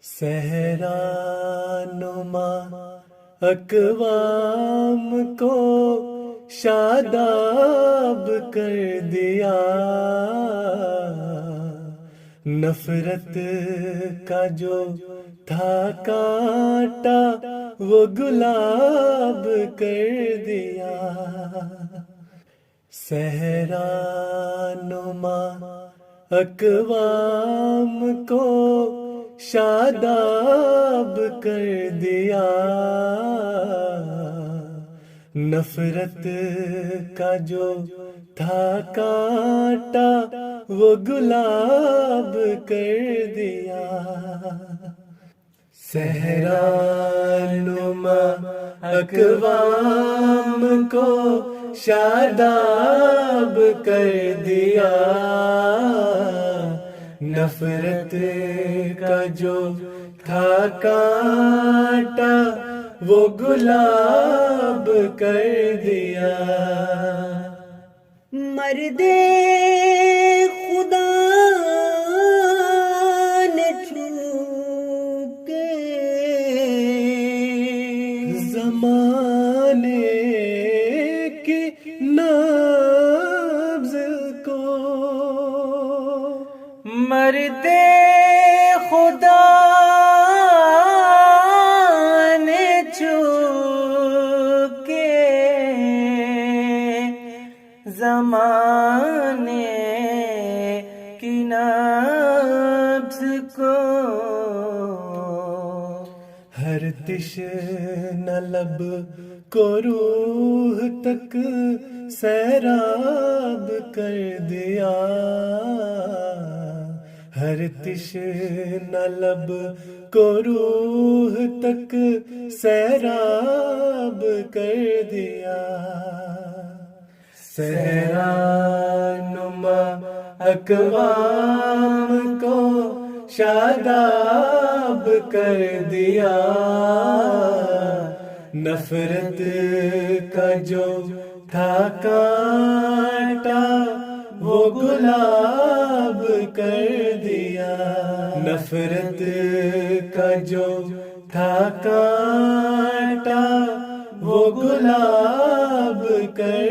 صحرا نما اقوام کو شاداب کر دیا، نفرت کا جو تھا کانٹا وہ گلاب کر دیا۔ صحرا نما اقوام کو شاداب کر دیا، نفرت کا جو تھا کانٹا وہ گلاب کر دیا۔ صحرا نما اقوام کو شاداب کر دیا، نفرت کا جو تھا کانٹا وہ گلاب کر دیا۔ مرد خدا نے چھو کے زمانے کی نبض کو، مرد خدا نے چھو کے زمانے کی نبض کو، ہر تشنہ لب کو روح تک سیراب کر دیا، ہر تشنہ لب کو روح تک سیراب کر دیا۔ صحرا نما اقوام کو شاداب کر دیا، نفرت کا جو تھا کانٹا وہ گلاب کر دیا، نفرت کا جو تھا کانٹا وہ گلاب کر